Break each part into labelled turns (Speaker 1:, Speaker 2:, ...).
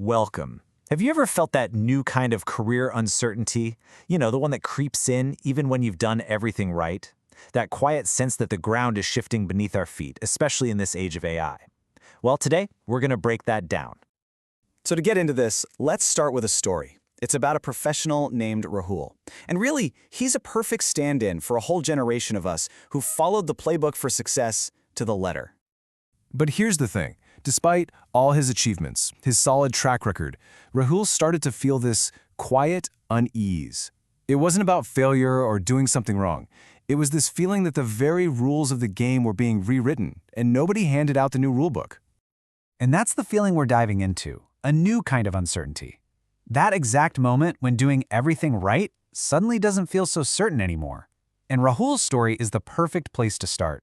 Speaker 1: Welcome. Have you ever felt that new kind of career uncertainty? The one that creeps in even when you've done everything right? That quiet sense that the ground is shifting beneath our feet, especially in this age of AI. Well, today, we're going to break that down.
Speaker 2: So to get into this, let's start with a story. It's about a professional named Rahul. And really, he's a perfect stand-in for a whole generation of us who followed the playbook for success to the letter.
Speaker 3: But here's the thing. Despite all his achievements, his solid track record, Rahul started to feel this quiet unease. It wasn't about failure or doing something wrong. It was this feeling that the very rules of the game were being rewritten, and nobody handed out the new rulebook.
Speaker 4: And that's the feeling we're diving into, a new kind of uncertainty. That exact moment when doing everything right suddenly doesn't feel so certain anymore. And Rahul's story is the perfect place to start.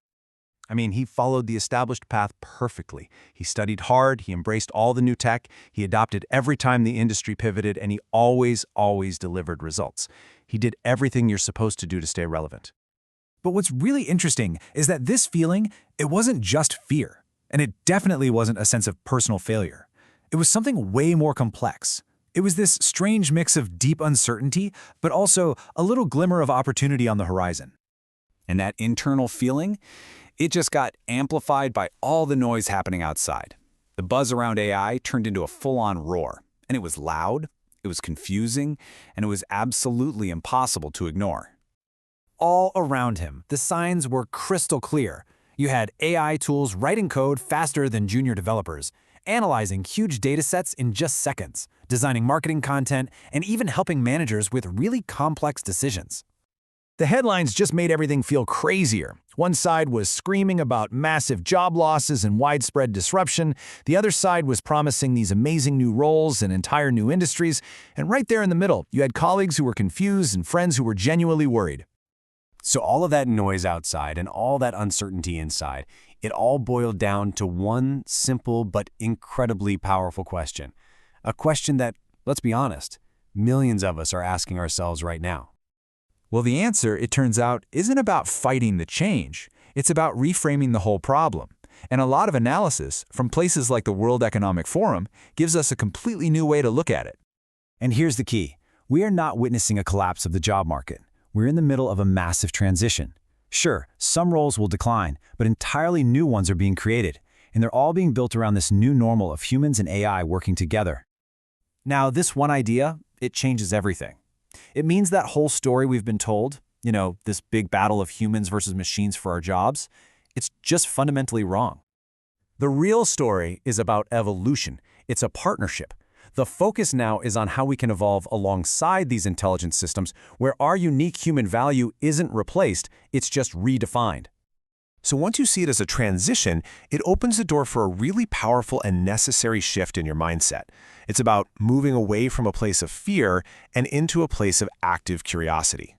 Speaker 3: He followed the established path perfectly. He studied hard, he embraced all the new tech, he adopted every time the industry pivoted, and he always delivered results. He did everything you're supposed to do to stay relevant.
Speaker 4: But what's really interesting is that this feeling, it wasn't just fear, and it definitely wasn't a sense of personal failure. It was something way more complex. It was this strange mix of deep uncertainty, but also a little glimmer of opportunity on the horizon.
Speaker 2: And that internal feeling, it just got amplified by all the noise happening outside. The buzz around AI turned into a full-on roar, and it was loud, it was confusing, and it was absolutely impossible to ignore.
Speaker 4: All around him, the signs were crystal clear. You had AI tools writing code faster than junior developers, analyzing huge data sets in just seconds, designing marketing content, and even helping managers with really complex decisions.
Speaker 1: The headlines just made everything feel crazier. One side was screaming about massive job losses and widespread disruption. The other side was promising these amazing new roles and entire new industries. And right there in the middle, you had colleagues who were confused and friends who were genuinely worried.
Speaker 3: So all of that noise outside and all that uncertainty inside, it all boiled down to one simple but incredibly powerful question. A question that, let's be honest, millions of us are asking ourselves right now.
Speaker 1: Well, the answer, it turns out, isn't about fighting the change. It's about reframing the whole problem. And a lot of analysis from places like the World Economic Forum gives us a completely new way to look at it.
Speaker 4: And here's the key. We are not witnessing a collapse of the job market. We're in the middle of a massive transition. Sure, some roles will decline, but entirely new ones are being created, and they're all being built around this new normal of humans and AI working together. Now, this one idea, it changes everything. It means that whole story we've been told, this big battle of humans versus machines for our jobs, it's just fundamentally wrong.
Speaker 3: The real story is about evolution. It's a partnership. The focus now is on how we can evolve alongside these intelligent systems where our unique human value isn't replaced, it's just redefined. So once you see it as a transition, it opens the door for a really powerful and necessary shift in your mindset. It's about moving away from a place of fear and into a place of active curiosity.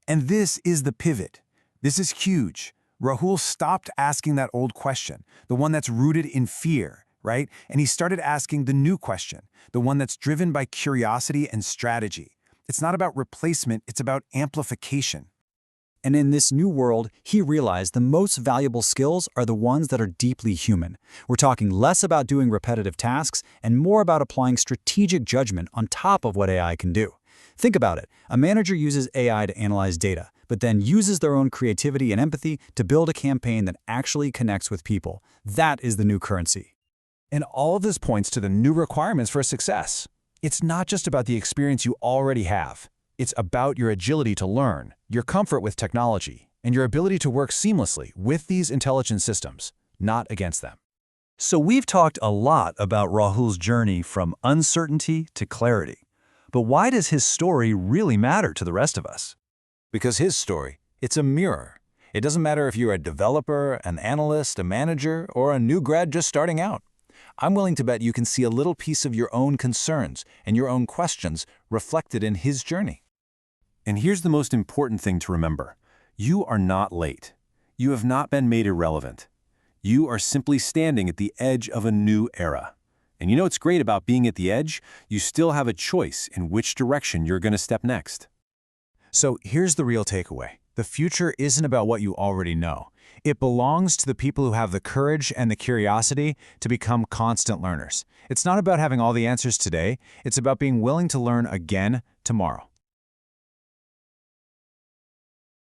Speaker 4: And this is the pivot. This is huge. Rahul stopped asking that old question, the one that's rooted in fear, right? And he started asking the new question, the one that's driven by curiosity and strategy. It's not about replacement, it's about amplification. And in this new world, he realized the most valuable skills are the ones that are deeply human. We're talking less about doing repetitive tasks and more about applying strategic judgment on top of what AI can do. Think about it. A manager uses AI to analyze data, but then uses their own creativity and empathy to build a campaign that actually connects with people. That is the new currency.
Speaker 3: And all of this points to the new requirements for success. It's not just about the experience you already have. It's about your agility to learn, your comfort with technology, and your ability to work seamlessly with these intelligent systems, not against them.
Speaker 5: So we've talked a lot about Rahul's journey from uncertainty to clarity. But why does his story really matter to the rest of us?
Speaker 1: Because his story, it's a mirror. It doesn't matter if you're a developer, an analyst, a manager, or a new grad just starting out. I'm willing to bet you can see a little piece of your own concerns and your own questions reflected in his journey.
Speaker 3: And here's the most important thing to remember. You are not late. You have not been made irrelevant. You are simply standing at the edge of a new era. And you know what's great about being at the edge? You still have a choice in which direction you're going to step next.
Speaker 4: So here's the real takeaway. The future isn't about what you already know.
Speaker 6: It belongs to the people who have the courage and the curiosity to become constant learners. It's not about having all the answers today, it's about being willing to learn again tomorrow.